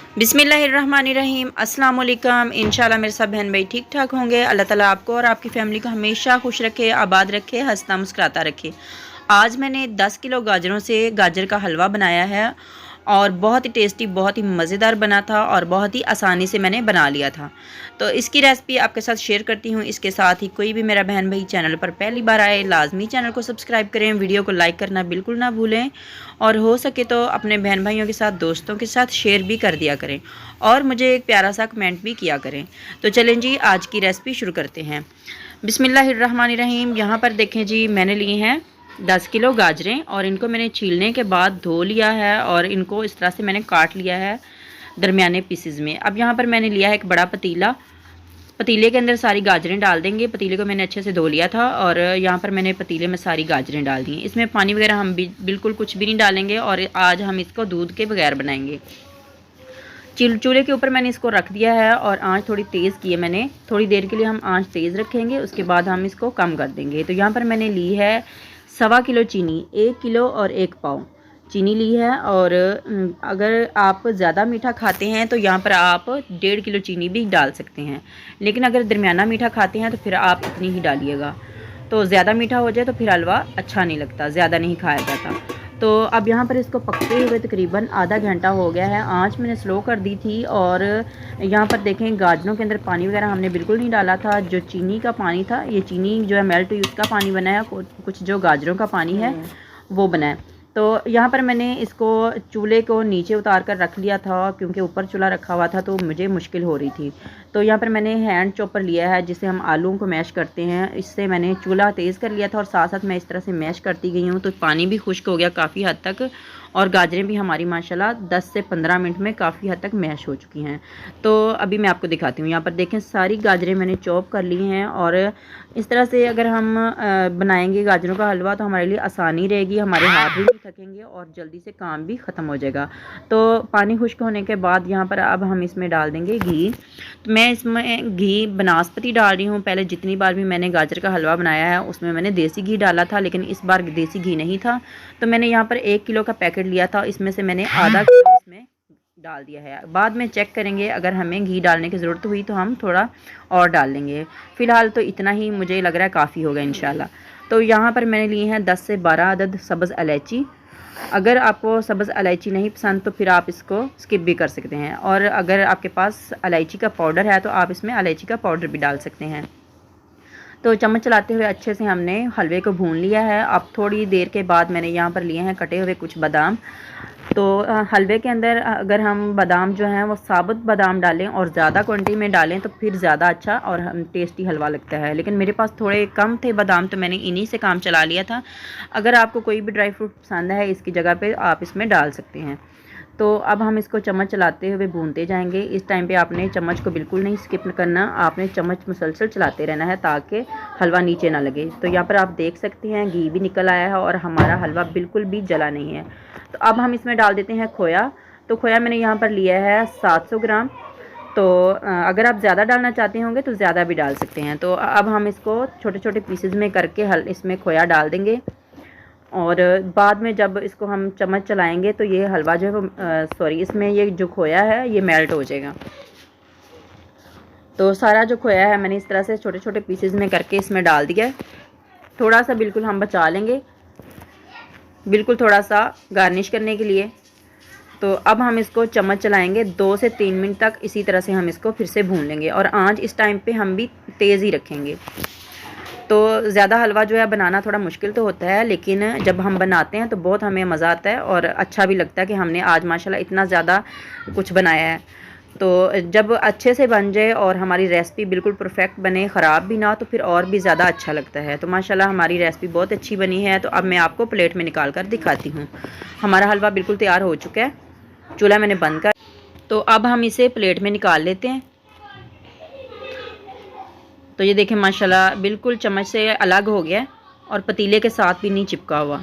बिस्मिल्लाहिर्रहमानिर्रहीम। अस्सलाम वालेकुम। इंशाल्लाह मेरे सब बहन भाई ठीक ठाक होंगे। अल्लाह ताला आपको और आपकी फ़ैमिली को हमेशा खुश रखे, आबाद रखे, हंसता मुस्कुराता रखे। आज मैंने 10 किलो गाजरों से गाजर का हलवा बनाया है और बहुत ही टेस्टी, बहुत ही मज़ेदार बना था और बहुत ही आसानी से मैंने बना लिया था। तो इसकी रेसिपी आपके साथ शेयर करती हूँ। इसके साथ ही कोई भी मेरा बहन भाई चैनल पर पहली बार आए, लाजमी चैनल को सब्सक्राइब करें, वीडियो को लाइक करना बिल्कुल ना भूलें और हो सके तो अपने बहन भाइयों के साथ, दोस्तों के साथ शेयर भी कर दिया करें और मुझे एक प्यारा सा कमेंट भी किया करें। तो चलें जी, आज की रेसिपी शुरू करते हैं। बिस्मिल्लाहिर्रहमानिर्रहीम। यहाँ पर देखें जी, मैंने लिए हैं 10 किलो गाजरें और इनको मैंने छीलने के बाद धो लिया है और इनको इस तरह से मैंने काट लिया है दरमियाने पीसेस में। अब यहाँ पर मैंने लिया है एक बड़ा पतीला। पतीले के अंदर सारी गाजरें डाल देंगे। पतीले को मैंने अच्छे से धो लिया था और यहाँ पर मैंने पतीले में सारी गाजरें डाल दी। इसमें पानी वगैरह हम बिल्कुल कुछ भी नहीं डालेंगे और आज हम इसको दूध के बगैर बनाएंगे। चूल्हे के ऊपर मैंने इसको रख दिया है और आंच थोड़ी तेज़ की है मैंने। थोड़ी देर के लिए हम आंच तेज़ रखेंगे, उसके बाद हम इसको कम कर देंगे। तो यहाँ पर मैंने ली है 1.25 किलो चीनी, 1 किलो और 1 पाव चीनी ली है। और अगर आप ज़्यादा मीठा खाते हैं तो यहाँ पर आप 1.5 किलो चीनी भी डाल सकते हैं, लेकिन अगर दरमियाना मीठा खाते हैं तो फिर आप इतनी ही डालिएगा। तो ज़्यादा मीठा हो जाए तो फिर हलवा अच्छा नहीं लगता, ज़्यादा नहीं खाया जाता। तो अब यहाँ पर इसको पकते हुए तकरीबन आधा घंटा हो गया है। आंच मैंने स्लो कर दी थी और यहाँ पर देखें गाजरों के अंदर पानी वगैरह हमने बिल्कुल नहीं डाला था। जो चीनी का पानी था, ये चीनी जो है मेल्ट हुई उसका पानी बना है, कुछ जो गाजरों का पानी है वो बना है। तो यहाँ पर मैंने इसको चूल्हे को नीचे उतार कर रख लिया था क्योंकि ऊपर चूल्हा रखा हुआ था तो मुझे मुश्किल हो रही थी। तो यहाँ पर मैंने हैंड चॉपर लिया है जिससे हम आलूओं को मैश करते हैं। इससे मैंने चूल्हा तेज़ कर लिया था और साथ साथ मैं इस तरह से मैश करती गई हूँ। तो पानी भी खुश्क हो गया काफ़ी हद तक और गाजरें भी हमारी माशाल्लाह 10 से 15 मिनट में काफ़ी हद तक मैश हो चुकी हैं। तो अभी मैं आपको दिखाती हूँ। यहाँ पर देखें सारी गाजरें मैंने चॉप कर ली हैं और इस तरह से अगर हम बनाएंगे गाजरों का हलवा तो हमारे लिए आसानी रहेगी, हमारे हाथ भी नहीं थकेंगे और जल्दी से काम भी ख़त्म हो जाएगा। तो पानी खुश्क होने के बाद यहाँ पर अब हम इसमें डाल देंगे घी। तो मैं इसमें घी बनास्पति डाल रही हूँ। पहले जितनी बार भी मैंने गाजर का हलवा बनाया है उसमें मैंने देसी घी डाला था, लेकिन इस बार देसी घी नहीं था। तो मैंने यहाँ पर 1 किलो का पैकेट लिया था, इसमें से मैंने आधा किलो इसमें डाल दिया है। बाद में चेक करेंगे, अगर हमें घी डालने की ज़रूरत हुई तो हम थोड़ा और डाल लेंगे। फ़िलहाल तो इतना ही मुझे लग रहा है काफ़ी होगा इंशाल्लाह। तो यहाँ पर मैंने लिए हैं 10 से 12 अदद सब्ज़ इलायची। अगर आपको सब्ज़ इलायची नहीं पसंद तो फिर आप इसको स्किप भी कर सकते हैं और अगर आपके पास इलायची का पाउडर है तो आप इसमें इलायची का पाउडर भी डाल सकते हैं। तो चम्मच चलाते हुए अच्छे से हमने हलवे को भून लिया है। अब थोड़ी देर के बाद मैंने यहाँ पर लिए हैं कटे हुए कुछ बादाम। तो हलवे के अंदर अगर हम बादाम जो हैं वो साबुत बादाम डालें और ज़्यादा क्वांटिटी में डालें तो फिर ज़्यादा अच्छा और टेस्टी हलवा लगता है। लेकिन मेरे पास थोड़े कम थे बादाम तो मैंने इन्हीं से काम चला लिया था। अगर आपको कोई भी ड्राई फ्रूट पसंद है इसकी जगह पे आप इसमें डाल सकते हैं। तो अब हम इसको चम्मच चलाते हुए भूनते जाएंगे। इस टाइम पे आपने चम्मच को बिल्कुल नहीं स्किप करना, आपने चम्मच मुसलसल चलाते रहना है ताकि हलवा नीचे ना लगे। तो यहाँ पर आप देख सकते हैं घी भी निकल आया है और हमारा हलवा बिल्कुल भी जला नहीं है। तो अब हम इसमें डाल देते हैं खोया। तो खोया मैंने यहाँ पर लिया है 700 ग्राम। तो अगर आप ज़्यादा डालना चाहते होंगे तो ज़्यादा भी डाल सकते हैं। तो अब हम इसको छोटे छोटे पीसेज में करके इसमें खोया डाल देंगे और बाद में जब इसको हम चम्मच चलाएंगे तो ये हलवा जो है वो इसमें ये जो खोया है ये मेल्ट हो जाएगा। तो सारा जो खोया है मैंने इस तरह से छोटे छोटे पीसेस में करके इसमें डाल दिया है। थोड़ा सा बिल्कुल हम बचा लेंगे, बिल्कुल थोड़ा सा गार्निश करने के लिए। तो अब हम इसको चम्मच चलाएंगे 2 से 3 मिनट तक, इसी तरह से हम इसको फिर से भून लेंगे और आंच इस टाइम पे हम भी तेज़ ही रखेंगे। तो ज़्यादा हलवा जो है बनाना थोड़ा मुश्किल तो होता है, लेकिन जब हम बनाते हैं तो बहुत हमें मज़ा आता है और अच्छा भी लगता है कि हमने आज माशाल्लाह इतना ज़्यादा कुछ बनाया है। तो जब अच्छे से बन जाए और हमारी रेसिपी बिल्कुल परफेक्ट बने, ख़राब भी ना, तो फिर और भी ज़्यादा अच्छा लगता है। तो माशाल्लाह हमारी रेसिपी बहुत अच्छी बनी है। तो अब मैं आपको प्लेट में निकाल कर दिखाती हूँ। हमारा हलवा बिल्कुल तैयार हो चुका है, चूल्हा मैंने बंद कर। तो अब हम इसे प्लेट में निकाल लेते हैं। तो ये देखें माशाल्लाह बिल्कुल चम्मच से अलग हो गया और पतीले के साथ भी नहीं चिपका हुआ।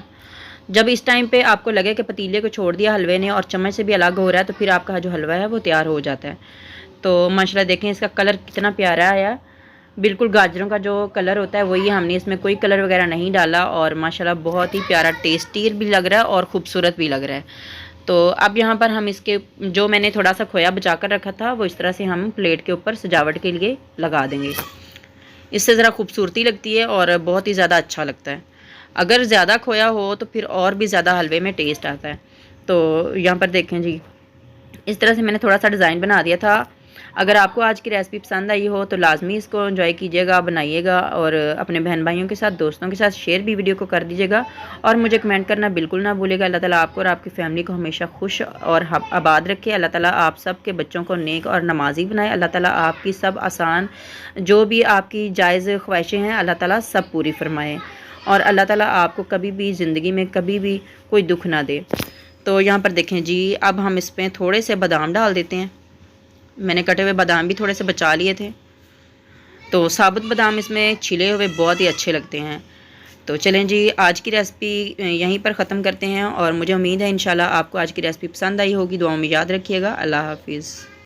जब इस टाइम पे आपको लगे कि पतीले को छोड़ दिया हलवे ने और चम्मच से भी अलग हो रहा है तो फिर आपका जो हलवा है वो तैयार हो जाता है। तो माशाल्लाह देखें इसका कलर कितना प्यारा आया। बिल्कुल गाजरों का जो कलर होता है वही, हमने इसमें कोई कलर वगैरह नहीं डाला और माशाल्लाह बहुत ही प्यारा टेस्टी भी लग रहा है और ख़ूबसूरत भी लग रहा है। तो अब यहाँ पर हम इसके जो मैंने थोड़ा सा खोया बचा कर रखा था वो इस तरह से हम प्लेट के ऊपर सजावट के लिए लगा देंगे। इससे ज़रा खूबसूरती लगती है और बहुत ही ज़्यादा अच्छा लगता है। अगर ज़्यादा खोया हो तो फिर और भी ज़्यादा हलवे में टेस्ट आता है। तो यहाँ पर देखें जी, इस तरह से मैंने थोड़ा सा डिज़ाइन बना दिया था। अगर आपको आज की रेसिपी पसंद आई हो तो लाजमी इसको एंजॉय कीजिएगा, बनाइएगा और अपने बहन भाइयों के साथ, दोस्तों के साथ शेयर भी वीडियो को कर दीजिएगा और मुझे कमेंट करना बिल्कुल ना भूलिएगा। अल्लाह ताला आपको और आपकी फैमिली को हमेशा खुश और आबाद रखे। अल्लाह ताला आप सब के बच्चों को नेक और नमाजी बनाए। अल्लाह ताला आपकी सब आसान जो भी आपकी जायज़ ख्वाहिशें हैं अल्लाह ताला सब पूरी फरमाए और अल्लाह ताला आपको कभी भी ज़िंदगी में कभी भी कोई दुख ना दे। तो यहाँ पर देखें जी, अब हम इसमें थोड़े से बादाम डाल देते हैं। मैंने कटे हुए बादाम भी थोड़े से बचा लिए थे। तो साबुत बादाम इसमें छिले हुए बहुत ही अच्छे लगते हैं। तो चलें जी, आज की रेसिपी यहीं पर ख़त्म करते हैं और मुझे उम्मीद है इंशाल्लाह आपको आज की रेसिपी पसंद आई होगी। दुआओं में याद रखिएगा। अल्लाह हाफिज़।